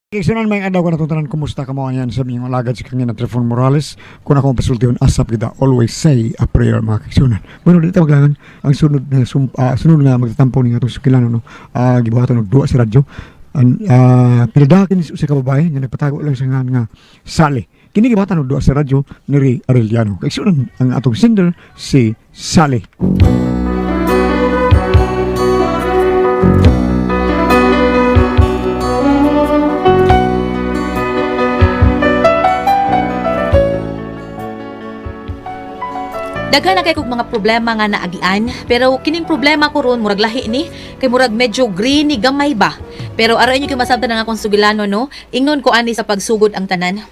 Kiksunan may adaw ko natuntanan kumusta ka mo yan sa mga lagad si kanya na Trifon Morales kung ako mapasulti yun asap kita always say a prayer mga kiksunan. Bueno, dito maglangan ang sunod na magtatampo ni atong sukilan no. Gibuhatan og duwa sa radyo. Pinadakin sa kababae nga nagpatago lang sa nga Sally. Kini gibuhatan og duwa sa radyo ni Ray Arellano. Kiksunan ang atong singer si Sally. Daghan na kay kog mga problema nga naagian, pero kining problema ko ron murag lahi ni, kay murag medyo green ni gamay ba. Pero aron inyo kay masabtan nga akong sugilano no, ingnon ko ani sa pagsugod ang tanan.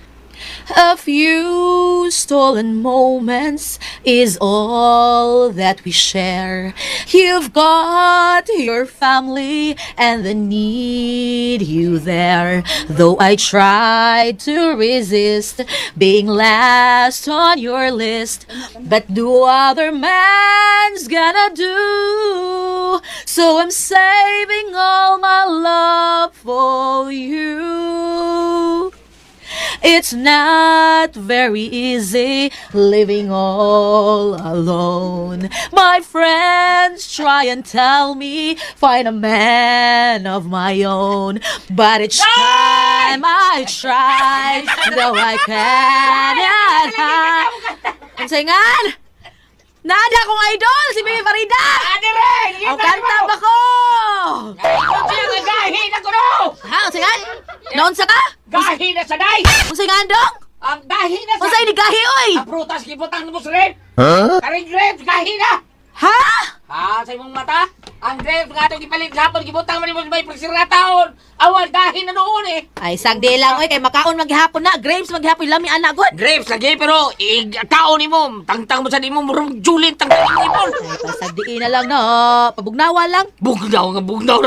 A few stolen moments is all that we share. You've got your family and they need you there. Though I tried to resist being last on your list, but do other man's gonna do? So I'm saving all my love for you. It's not very easy living all alone. My friends try and tell me find a man of my own, but each time I try, though I cannot hide. Ang saingan! Nada akong idol, si Bibi Farida! Ang kanta ba ko? Gahi na ko no! Ha, ang saingan? Naunsa ka? Gahi na sa day! Ang saingan dong? Ang gahi na Ang sa... saingan ni Gahi, oy! Ang prutas kiputang mo sa rin! Karing grapes, gahi na! Ha? Ha, sa imong mata? Ang grapes nga itong ipalit hapon, kiputang mo may pagsira taon! Awan, gahi na noon eh! Ay, sagdi lang, oy, kay makaon maghapon na. Grapes maghapon, lami anak, good. Grapes lagi, pero taon ni mo, tangtang mo sa di mo, murong julin, tangtang ni mo! Ay, pasagdiin na lang na, pabugnawa lang. Bugnaw na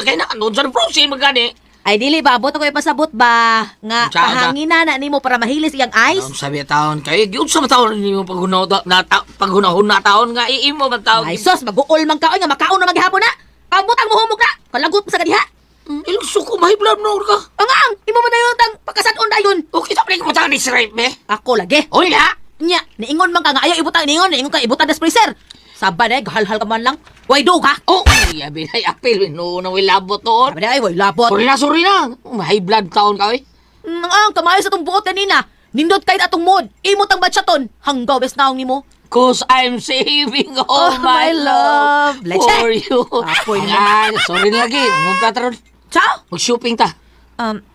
kayo na, noon sa prosin magani! Ay, dili ba, buto ko ipasabot ba? Nga, Unsa ka? pahangina na nimo para mahilis iyang ice? Ang sabi taon kayo, yun sa taon ni mo paghunahon na taon nga, iimo man taon. Ay, sos, mag-uol man ka, oy, nga makaon na maghapon na. Pabutang mo humog na, kalagot mo sa kadiha. Ilang suko, may blood no ka. Ang, imo man tayo tang pagkasadon dayon. Okay, sabi ko matang ni Srape, me. Ako lagi. Oy na! Nya, niingon man ka nga ayaw ibutang niingon, niingon ka ibutang des freezer. Sabad ay, gahal-hal ka man lang. Way do ka. Oh, yabi na apil. No, na will labot to. Sabad ay, way labot. Sorry na. May blood taon ka, oy. Ang kamay sa tong buot kanina. Nindot kahit atong mod. Imo tang batsaton. Hanggaw bes naong nimo. Cause I'm saving all my love Leche. for you. Apoy Yan, sorry na lagi. Mumpa taron. Ciao. Mag-shopping ta.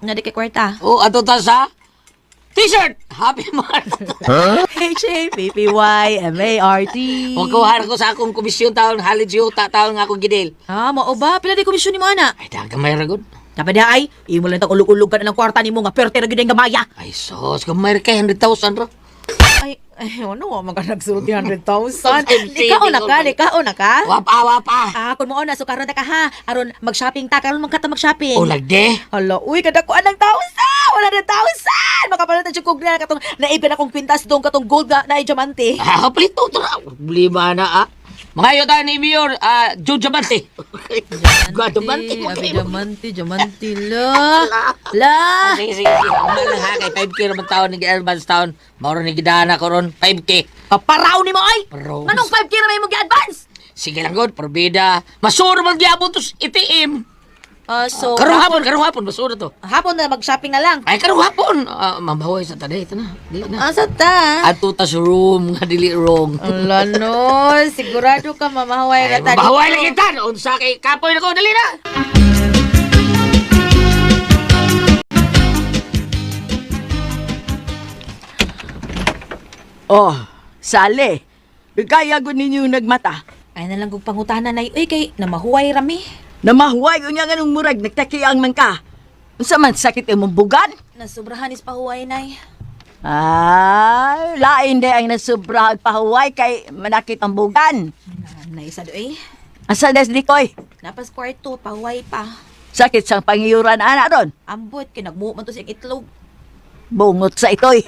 Nadi kay kwarta. Oh, ato ta sa T-shirt. Happy month. H-A-P-P-Y-M-A-R-T. Magkuhan ko sa akong komisyon taon. Halid siyo taon nga akong gidil. Mao ba? Pila di komisyon ni mo, ana? Ay, dagamay ragod. Dapat ay, imo lang tang ulog-ulog ka na ng kwarta ni mo nga perte ra gyud ang gamaya. Ay, sos. Gamay kay 100,000 ro. Ano mo magkanagsulti 100,000? I'm Ikaw na ka, saving ikaw na ka. Wapa. Kung mo na, so karon ta ka ha. Aron mag-shopping ta, karon magkata mag-shopping. Oh, lagde. Hala, uy, kada ko anang 100,000! Makapalit ang tsukog na katong naipin akong kwintas doon katong gold na diamante. Palito to na. Problema na, Mga iyo tayo ni Mayor, Joe Diamante. Diamante, la. Sige. Mahal ha, kay 5K naman taon, nag-advance taon. Mauro ni Gidana ko ron, 5K. Kaparaw ni mo ay! Pero, Manong 5K na may mo gi-advance? sige lang god, porbida. Masuro man gyapon to itim. So, Karong hapon, masuro to. hapon na mag-shopping na lang. Ay, karong hapon. Mambahoy sa taday, ito na. Dili na. Asa ta? Ato ta sa room, nga dili wrong. Ala no, sigurado ka mamahaway Ay, ka tadi. mabahoy lang kita. Unsa kay kapoy na ko, dali na. Oh, Sale. Kaya ko ninyo nagmata. Ay na lang kong pangutanan na uy kay namahuway rami. Namahuway ko niya ganong murag, nagtakiang man ka. Unsa man sakit imong bugan? Nasubrahan is pahuway nay. Ay, lain de ang nasubra pahuway kay manakit ang bugan. Naisa do eh. Asa des likoy? Napas kwarto, pahuway pa. Sakit sang pangiyuran ana ron. Ambot, kinagbuo man to siyang itlog. Bungot sa itoy.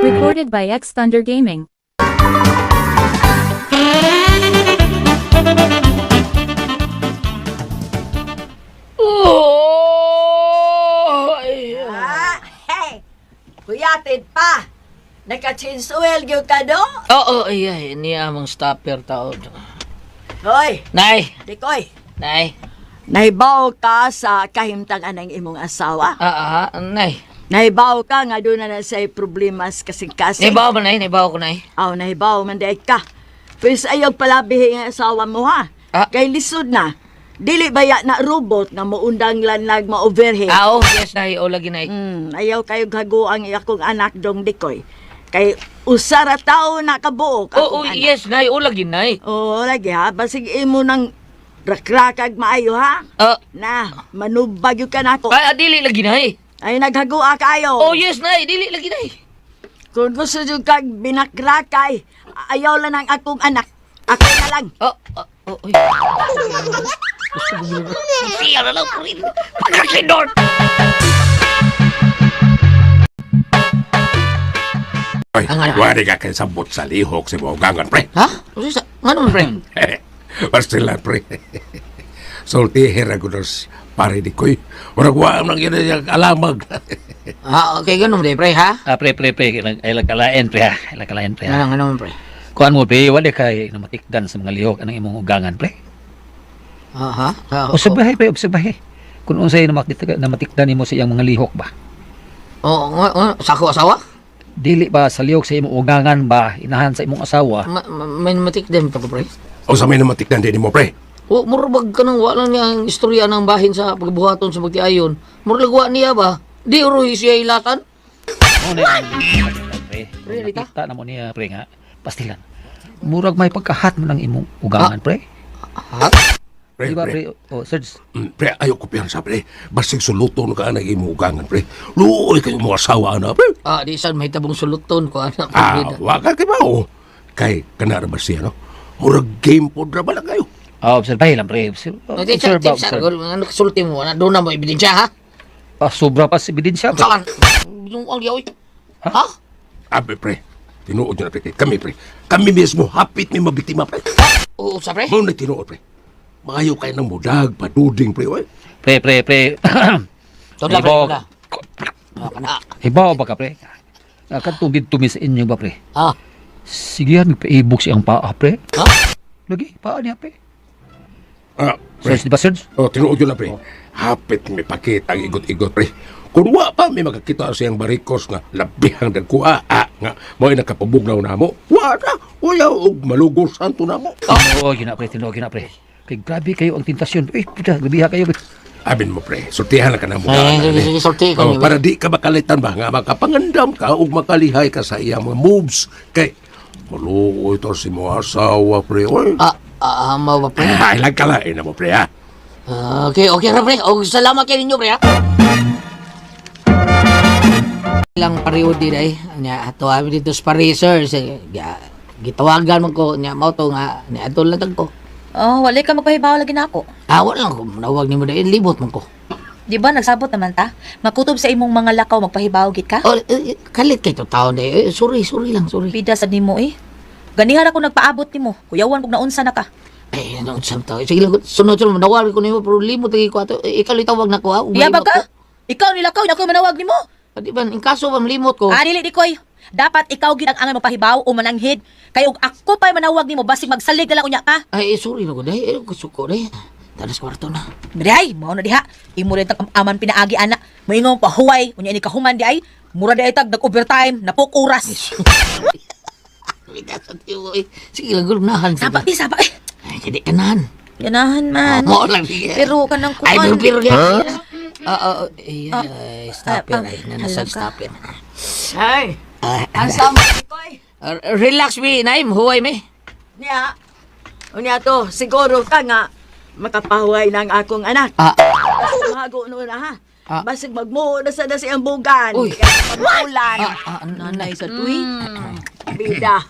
Recorded by X Thunder Gaming. Oh! Bakit pa? Naka-chinsuel gyud ka do? Oo, iya, niya amang stopper taon. Hoy, Nay, Dikoy. nay. Nahibaw ka sa kahimtangan ng imong asawa? Nay. Nahibaw ka nga doon na say problema kasing-kasing? Naibaw ba, nay? Naibaw ko, nay. Aw, nahibaw man di ka. Pwes ayaw palabihi ang asawa mo ha. Ah. Kay lisod na. Dili baya na robot nga maundang lanlag ma-overhead. Oo, yes, nay. O, lagi, nay. Ayaw kayo gago ang akong anak dong Dikoy. Kay usara tao na kabuok Oo, akong anak. yes, nay. O, lagi, nay. Oo, lagi ha. Basig imo ng rakrakag maayo ha. Na, manubag yung ka na ako. Ay, dili lagi, nay. Ay, naghagua kayo. Oh, yes, nay. Dili lagi, nay. Kung gusto nyo kag binakrakay, ayaw lang ang akong anak. Ako na lang. Uy. Gusto mo yun. Siya na lang, pre. Pagkasidor. Ay, Ang ano? wari ka kayo sabot sa lihok si Bogangan, pre. Ha? Ano, pre? Pastilan, pre. Sultiher ako nos pare di ko'y. Waragwaan lang yun yung alamag. Okay, ganun, pre, ha? Pre, ay lagkalain, pre, ha? Ay lagkalain, pre, ha? Ano, pre? Kuhan mo, pre, wala kay namatikdan sa mga lihok anang imong ugangan, pre. Ha? Obserbahe, pre, obserbahe. Kung unsay namatikdan nimo sa iyang mga lihok ba? Sa ako asawa? Dili ba sa lihok sa imong ugangan ba, inahan sa imong asawa? May matik din pa ko, pre. O sa may namatikdan din mo, pre. Murabag ka nang wala niya ang istorya ng bahin sa pagbuhaton sa magtiayon. Muragwa niya ba? Di uruhi siya ilatan? Ano na yung pre? Pre, Rita? Nakita na mo niya, pre, nga. Pastilan. Murag may pagkahat mo ng imong ugangan, pre. Ha? Pre, Di ba, pre. pre? Oh, Serge. Pre, ayaw ko piyansa, pre. Basig suluton ka na imugangan, pre. Luoy kayo mga asawa na, pre. Di saan may tabong suluton ko, anak. Waka kayo ba, o? Kay, kanara ba siya, no? Murag game po na ba lang kayo? Obserbahe lang, pre. Observe ba, observe. Ano kasulti mo? Doon na mo ebidensya, ha? Sobra pa si ebidensya, pre. Saan? Yung ang yaoy. Ha? Abe, pre. Tinuod nyo na, pre. Kami, pre. Kami mismo, hapit may mabiktima, pre. Oo, sa pre? Mo na tinuod, pre. Maayo kayo ng mudag, paduding, pre, oy. Pre. Todla, pre. Ibo. Todla. Ibaw ba ka, pre? Katubid-tumis sa inyo ba, pre? Ah. Sige yan, magpa-e-book siyang paa, pre. Ha? Lagi, paa niya, pre. Pre. Serge, di ba, Serge? Tinuod nyo na, pre. Hapit may pakita ang igot-igot, pre. Kung wa pa, may makakita siyang barikos nga labihang nagkuha, nga mo'y nakapabugnaw na mo. Wala, og malugos santo na mo. Tinuod na, pre. Kay grabe kayo ang tentasyon. Puta, gabiha kayo. Abin mo, pre, sortihan na ka na mo. Sige, sorti ko. Para di ka makalitan ba, nga makapangandam ka o makalihay ka sa iyang mga moves. Kay, maluoy to si mo asawa, pre. Oy. Mau ba, pre? Ay, lagkalain na mo, pre, ha? Okay, pre. Salamat kayo ninyo, pre, ha? Ilang periode ay nya ato abi dito sa Parisers gitawagan man ko nya mao to nga ni adto lang tag ko. Oh, wala ka magpahibaw lagi na ako. Wala ko nawag nimo dai libot man ko. Di ba nagsabot naman ta? Makutob sa imong mga lakaw magpahibaw gid ka? Kalit kay to taon dai. Sorry lang. Bida sa nimo eh. Ganihan ako nagpaabot nimo. Kuyawan kog naunsa na ka. Ano sam taw. Sige lang sunod nawag ko nimo pero libot lagi ko ato. Ikaw litawag na ko ha. Iya ba ka? Ikaw nilakaw na ako manawag nimo. Di ba in kaso ba limot ko? Dili di koy. Dapat ikaw gid ang angan magpahibaw o mananghid. Kay og ako pa manawag nimo basig magsalig na lang unya ka. Sorry na ko dai. Gusto ko dai. Talas kwarto na. Diay, mao na diha. Imo rin tag aman pinaagi ana. Moingong pahuway unya ni kahuman di ay. Mura di ay tag nag-overtime, napok oras. Sige lang gulunahan. Sapa. Ay, hindi kanahan. Ganahan man. Mo lang sige. Pero kanang kuan. Ay, pero yan. Stopper. Nanasag stopper. Ay, ang sama Dikoy. Relax me, Naim. Huway me. Niya, unya to, siguro ka nga makapahuway ng akong anak. Kasi mahago no na ha. Basig magmuo na sa siyang bugan. Uy. Magulan. Nanay sa tuwi. Bida.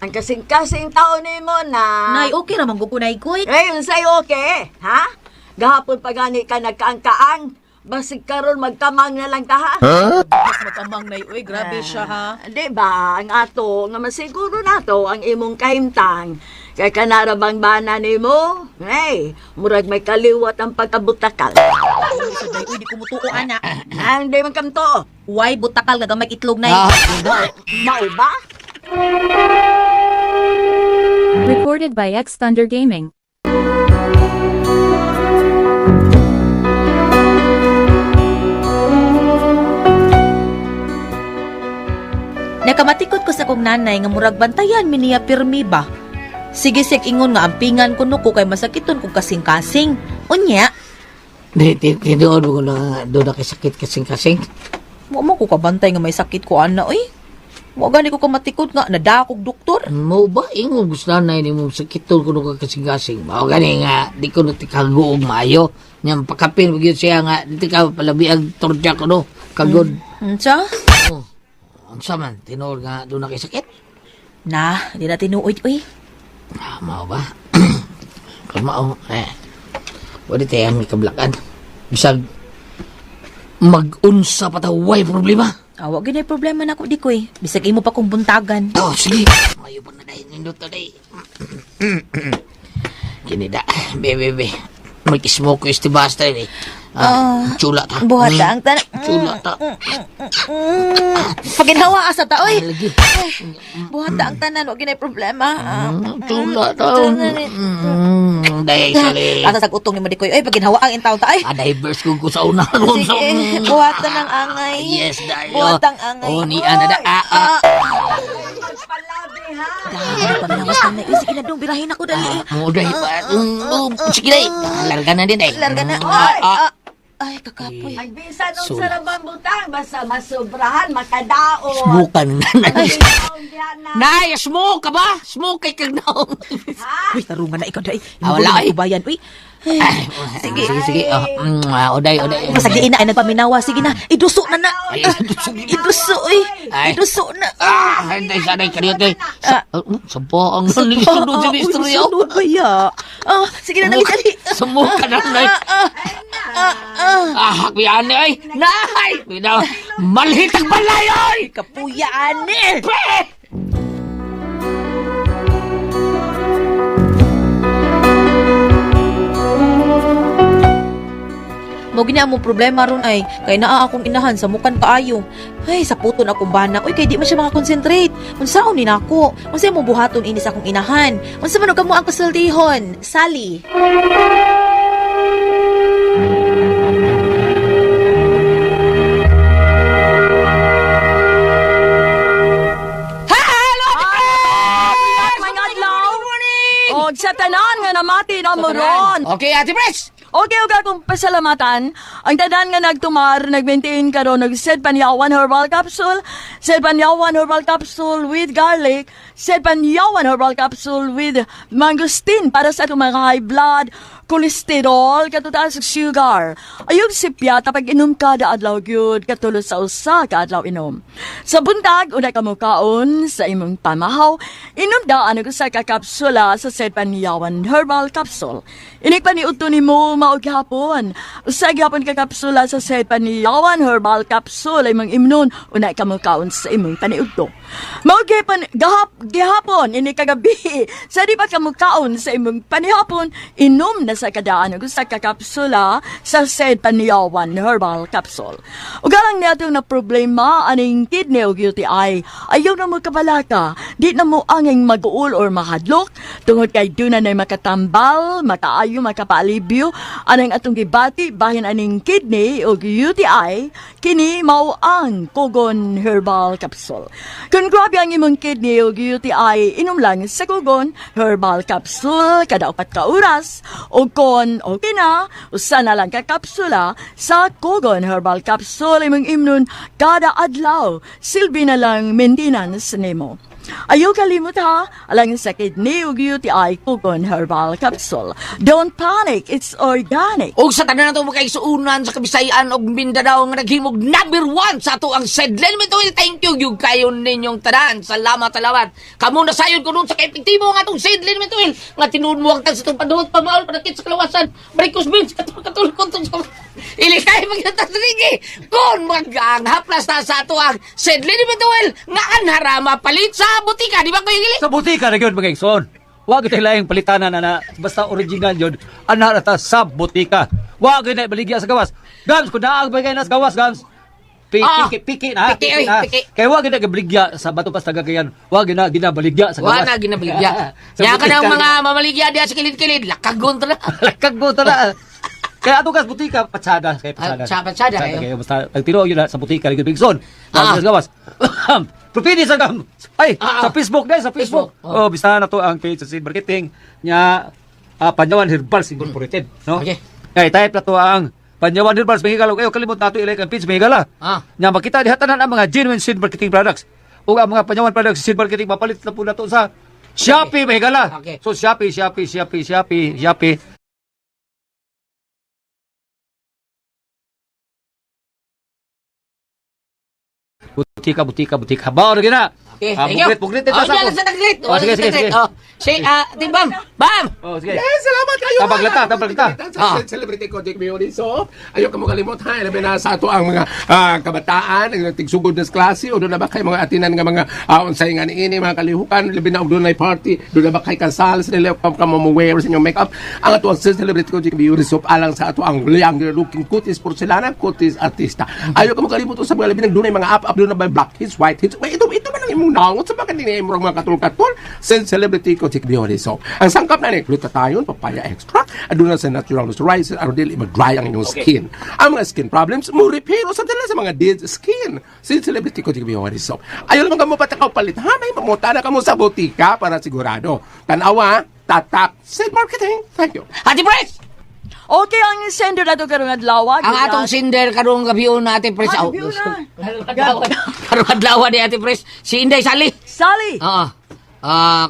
Ang kasing-kasing taon ni mo na. Nay, okay raman ko kunay koy. Ngayon sa'yo okay, ha? Gahapon pa gani ka nagkaang-kaang. Basig karon magkamang na lang ta ha. Mas makamang na uy, grabe siya ha. Di ba, ang ato, nga masiguro nato ang imong kahimtang. Kay kanarabang bana nimo, hey, murag may kaliwat ang pagkabutakal. Sa day, uy, di ko mutuo, anak. Ang di man kamto. Uy, butakal, gagamay itlog na Mao ba? Recorded by X Thunder Gaming. Nakamatikot ko sa kong nanay nga murag bantayan mi niya pirmi ba. Sige sik ingon nga ampingan ko no ko kay masakiton ko kasing-kasing. Unya, Tinuod mo ko na doon na sakit kasing-kasing. mo ko kabantay nga may sakit ko ana oy. Wa gani ko kamatikot nga nadakog doktor. Mo ba? Ingon gusto na ni mo sakit ko no kasing-kasing. Mao gani nga, di ko na tikago og maayo. Niyang pakapin, magyud siya nga, di ka palabi ang tortya ko no. Kagod. Unsa? Oh. Ang saman, tinuod nga doon na sakit. Na, di na tinuoy uy. Mao ba? Kalmao. Wala tayo may kablakan. Bisag, mag-unsa pa ta, way problema. Awa gani problema na ko di ko eh. Bisag imo pa kong buntagan. Oh, sige. Mayo pa na dahil nindot na dahil. Kinida, bebe. Mag-smoke ko istibasta yun eh. Chula ta. Buhat ta ang tanan. Chula ta. Paginhawa asa ta oy. Lagi. Buhat ta ang tanan, wa gani problema. Chula ta. Dahil sali. Asa sa utong ni mo di ko. Oy, paginhawa ang intaw ta ay. Diverse ko sa una. Sige, buhatan ng angay. Yes, dahil. Buhatang angay. Oh, ni Ana da. Palabi ha. Dahil paglawas na na. Sige na dong, birahin ako dali. Mo dahil pa. Sige dahil. Larga na din dahil. Larga na. Ay, kakapoy. Ang bisa nung So- sarabang butang, basta masobrahan, makadaon. Smoke na. Ang diyan na. Nay, smoke ka ba? Smoke kay kagnaong. Uy, tarungan na ikaw dahil. Wala, ay. Ubayan, uy. Sige. Oday. Masagliin na ay nagpaminawa. Sige na, iduso na na. Ay, Iduso, uy. Ay. Iduso na. Hindi, sanay ka dito. Sampo ang nalisunod sa istorya. Sunod ba ya? Sige na, dali. Smoke ka na, nay. Hakbiyan ni, ay. Nay! Malhit ang balay, ay! Kapuyaan eh. Mo gina mo problema ron ay kay naa akong inahan sa mukan kaayo. Ay sa puton akong bana. Uy kay di man siya makakonsentrate. Unsaon ni nako? Unsa mo buhaton ini sa akong inahan? Unsa man kamo ang kasultihon? Sally. Mga adlaw. O, sa tanan nga namati na mo ron. Okay, Ate Pres! Okay, akong pasalamatan. Ang tanan nga nagtumar, nag-maintain ka ron, nag-set panyawan herbal capsule, set panyawan herbal capsule with garlic, set panyawan herbal capsule with mangosteen para sa itong mga high blood, cholesterol, katutaas ng sugar. Ayong sipya, tapag inom ka da adlaw gyud katulad sa usa ka adlaw inom. Sa buntag, una ka mo kaon sa imong pamahaw, inom daan ang usa ka kapsula sa set panyawan herbal capsule. Inik pa ni uto ni mo maog hapon. Usa gyapon ka kapsula sa set panyawan herbal capsule ay imong imnon, una ka mo kaon sa imong paniudto. Maog gihapon ini kagabi. Sa di pa ka mo kaon sa imong panihapon, inom na sa kadaan og usa ka kapsula sa said panyawan herbal capsule. Ug galang niadtong na problema aning kidney ug UTI, ayaw na mo kabalaka, di na mo anging mag-uul or mahadlok tungod kay duna na makatambal, makaayo, makapaalibyo anang atong gibati bahin aning kidney ug UTI, kini mao ang Kogon herbal capsule. Kung grabe ang imong kidney ug UTI, inom lang sa Kogon herbal capsule kada 4 ka oras. O kon okay na, usa na lang ka kapsula sa Kogon herbal capsule imong imnon kada adlaw. Silbi na lang maintenance nimo. Ayaw kalimot ha, alang sa kidney ug UTI Kogon herbal capsule. Don't panic, it's organic. O sa tanan nato makaisuunan sa Kabisayan og Mindanao nga naghimog number 1 sa ato ang Sedlen. Thank you yung kayo ninyong tanan. Salamat. Kamu na sayon ko nun sa kaepektibo nga atong Sedlen nga tinuod mo ang tag sa itong paduhot pamaol panakit sa kalawasan. Barikos Beans katulog ko sa Ilikay magkita sige. Kung mag-haplas na sa ato ang sedlin ni Betuel, nga anharama palit sa butika, di ba ko yung ili? Sa butika na yun, mga igsoon. Huwag ito lang palitanan na basta original yun, anak na sa butika. Huwag ito baligya sa gawas. Gams, kung naagbay na sa gawas, Gams. Piki na. Piki, oy, na. piki. Kaya huwag ito baligya sa bato pas tagagayan. Huwag ito ginabaligya sa gawas. Wala na ginabaligya. Sa Nya ka butika. ng mga mamaligya diya sa kilid-kilid, lakagon to na. Lakag mo ito na. Kaya ato kas butika, patsada. Kaya patsada. Patsada kayo. Kaya basta, nagtiro yun na sa butika, naging bigson. Sa gawas. Propini sa gam. Ay, sa Facebook dahil, sa Facebook. Facebook. Oh, bisa na to ang page sa Seed Marketing niya Panyawan Herbals Incorporated, no? Okay. Kaya type na to ang Panyawan Herbals Mahigala. Kayo kalimot na to ilike ang page Mahigala. Nya makita di hatanan ang mga genuine Seed Marketing products. O ang mga Panyawan products Seed Marketing mapalit na po na to sa Shopee Mahigala. Okay. So Shopee. Butika. Bawa na gina. Okay, thank you. Bugrit ito sa diyan sa taglit. sige. Di Bam. Bam! Oh, sige. Salamat kayo. Tabag lata. Sa celebrity ko, Dick Mioniso. Ayaw ka mo kalimot, ha? Ilabi na sa ato ang mga kabataan, ang tigsugod na klase, o doon na ba kay mga atinan nga mga unsay nga niini, mga kalihukan, ilabi na doon na party, doon na ba kay kasal, sa nila ka wear sa inyong makeup. Ang ato ang celebrity ko, Dick Mioniso, alang sa ato ang younger looking kutis porcelana, kutis artista. Ayaw ka mo kalimot sa mga labi ng doon ay mga up, doon na ba black hits, white hits. Ito man ang imong nangot sa mga kanina imong mga katul-katul sa celebrity ko, Dick Mioniso. Ang sangkap na ni glutathione, papaya extra, aduna sa natural moisturizer, aron dili mag-dry ang inyong skin. Ang mga skin problems, mo repair sa dala sa mga dead skin. Si celebrity ko, Dick Mioniso. Ayaw naman ka mo patakaw palit, ha? May mamuta na ka mo sa botika para sigurado. Tanawa, tatak, Seed Marketing. Thank you. Ate Pres! Okay, ang sender na to karong adlaw. Ang atong sinder karong gabiyon na Ate Pres. Gabiyon na. Karong adlaw ni Ate Pres. Si Inday Sali. Sally. Oo.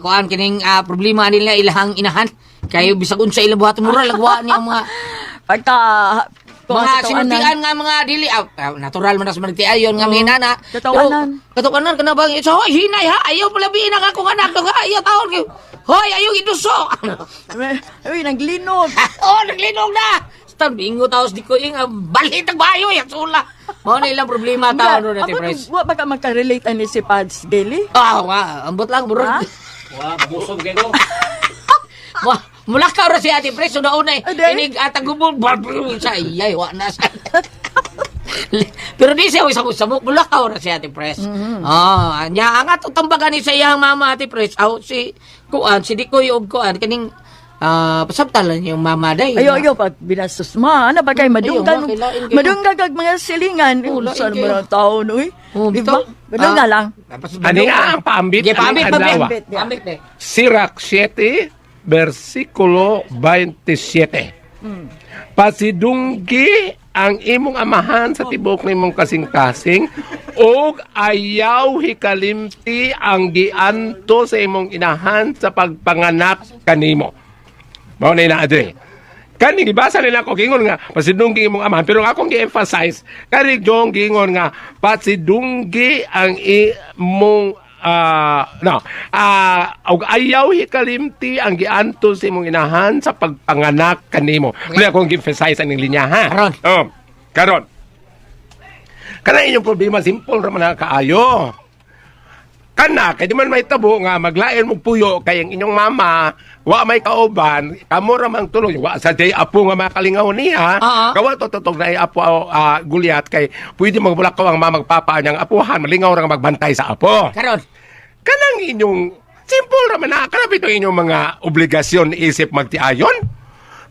Kuan kining problema nila ilahang inahan. Kayo bisag unsa ila buhaton mura lagwa ni ang mga Pagka... mga sinultian nga mga dili natural man sa manigti ayon nga mga nana. Katawanan. Katawanan kana bang so hinay ha ayaw pala biin ang akong anak ha ayaw taon kayo. Hoy ayaw iduso. Uy, naglinog. Naglinog na. Stang bingo taos di ko ing balit ang bayo ya sula. Mo na ilang problema taon ro Ate Pres. Wa ba ka magka-relate ani si Pads Daily? Ambot lang bro. Ha? Busog kayo. Mula ka ora si Ate Pres so nauna Aday? inig atagubol sa iyay wa na sa. Pero di siya samok mula ka ora si Ate Pres. Nya ang ato tambagan ni sa iyang mama Ate Pres si kuan si Dikoy og kuan kaning pasabtalan yung mama day. Ayo pag binastos ma, ano ba kay madunggan Ayaw, kailain kayo. madunggan kag mga silingan. Lain Saan kayo. ba ang taon uy? Di ba? bitaw. Madunggan lang. Ano nga ang paambit? Ge pamit Ang adlaw. pamit de. Sirach 7, versikulo 27. Pasidunggi ang imong amahan sa tibok nimong kasing-kasing ug ayaw hikalimti ang gianto sa imong inahan sa pagpanganak kanimo. Mao na ina-adre. Kani gibasa nila ko gingon nga pasidunggi imong amahan pero akong gi-emphasize kani jong gingon nga pasidunggi ang imong og ayaw hikalimti ang gianto sa imong inahan sa pagpanganak kanimo. Kaya akong gi-emphasize ang linya ha. Karon. Karon. Kana inyong problema simple ra man na kaayo. Kana kay di man may tabo nga maglain mo puyo kay ang inyong mama wa may kauban kamo ra mang tulong wa sa day apo nga makalingaw niya kawa to totog na apo gulyat kay pwede magbulakaw ang mama magpapa niyang apuhan malingaw ra nga magbantay sa apo. Karon. Kanang inyong simple ra man na kana bitaw inyong mga obligasyon isip magtiayon.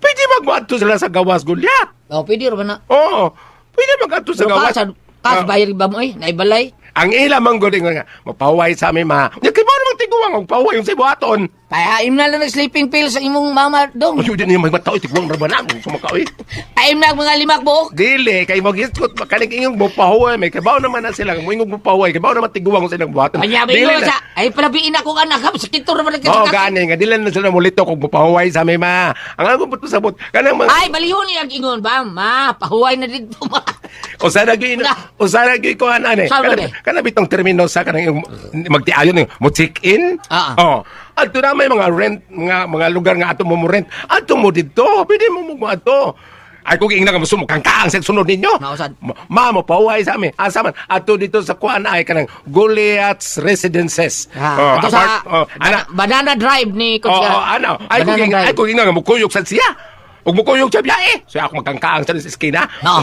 Pwede magwadto sila sa gawas gulyat. Pwede ra ba na? Oo. Pwede magwadto sa Pero gawas. kas bayar ba mo naibalay? Ang ila mang goding nga mapaway sa amin ma. Nya kay mo namang tiguang og paway yung sa buhaton. Pahaim na lang ng sleeping pills sa imong mama dong. Ayo din yung magmataw tiguang ra ba na sumakaw. Pahaim na mga limak buok. Dili kay mo giskot makalig inyong mapaway may kabaw naman na sila mo ingog mapaway kabaw naman tiguang sa ilang buhaton. Panyabi mo sa ay palabiin ako anak ha sakit ra man Oh gani nga dili na sila mulito kog mapaway sa amin ma. Ang ako puto sabot kanang mga Ay balihon ni ang ingon ba ma pahuway na dito ma. usara gyud ko anane. Sabi ba? Kana bitong termino sa kanang magtiayon mo check in. Oh. Adto na may mga rent mga lugar nga ato mo rent. Adto mo dito, pwede mo mo ato. Ay kung ingna nga musumukang kaang sa sunod ninyo. Nausan. Mamo pauway sa amin. Asa man ato dito sa kuan ay kanang Goliath's Residences. Ito sa ana. Banana Drive ni Coach. Ano? Ay Banana kung ingna nga mukuyog sa siya. Ug mukuyog sa biyahe. So ako magkangkaang sa skina. No.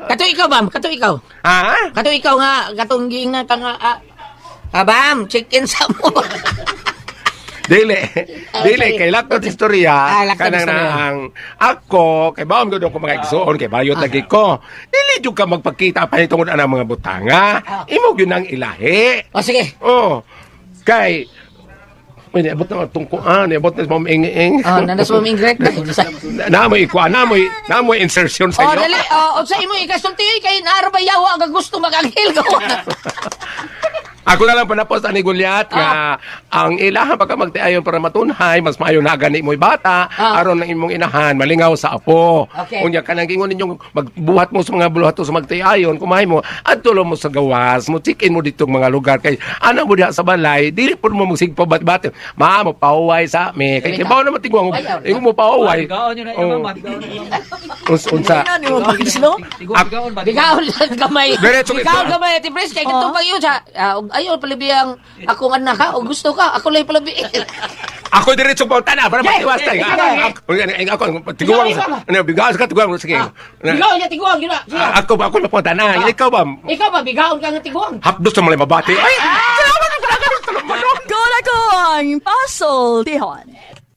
Kato ikaw, Bam. Kato ikaw. Ha? Kato ikaw nga. Katong giingnan ka nga. Bam, chicken sa mo. Dili kay lakot istorya lakot kanang istorya. nang ako kay baon gud ko mga igsoon kay bayot lagi ko. Dili jud ka magpakita pa tungod ana mga butanga. Imo gyud ang ilahi. O sige. Oh. Kay Pwede, abot na tungkuan, abot na mong ing-ing. Nanas mo ingrek na. Namoy ikuan, namoy insertion sa inyo. Dali. O sa imo ikasulti kay naarabayawa ang gusto magagil ko. Ako na lang panapos ani Goliath nga ang ilaha pagka magtiayon para matunhay mas maayo na gani mo'y bata aron ng imong inahan malingaw sa apo. Okay. Unya kanang gingon ninyong magbuhat mo sa mga buluhato sa magtiayon kumahay mo adto mo sa gawas mo check-in mo ditong mga lugar kay ana mo diha sa balay dili pud mo magsigpa bat-bat mo pauway sa me kay kibaw na matigwang ingon mo pauway. Bigaon yun na yung mama. Bigaon na yung mama. Unsa Ano yung mag-islo? Bigaon ba? Bigaw lang gamay. Diretso Bigaw ito. gamay ti pres kay kitong pagyo sa ayaw palabi ang akong anak ha o gusto ka ako lang palabi. Ako diretso pa tana para matiwas tayo. Ako tiguang bigaw ka tiguang sige. Bigaw niya tiguang yun na. Ako na tana. Ikaw ba? Ikaw ba bigaon ka nga tiguang? Hapdos na malay mabati. Ay! Kung ako ang puzzle, Tihon.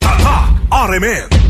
Tatak RMN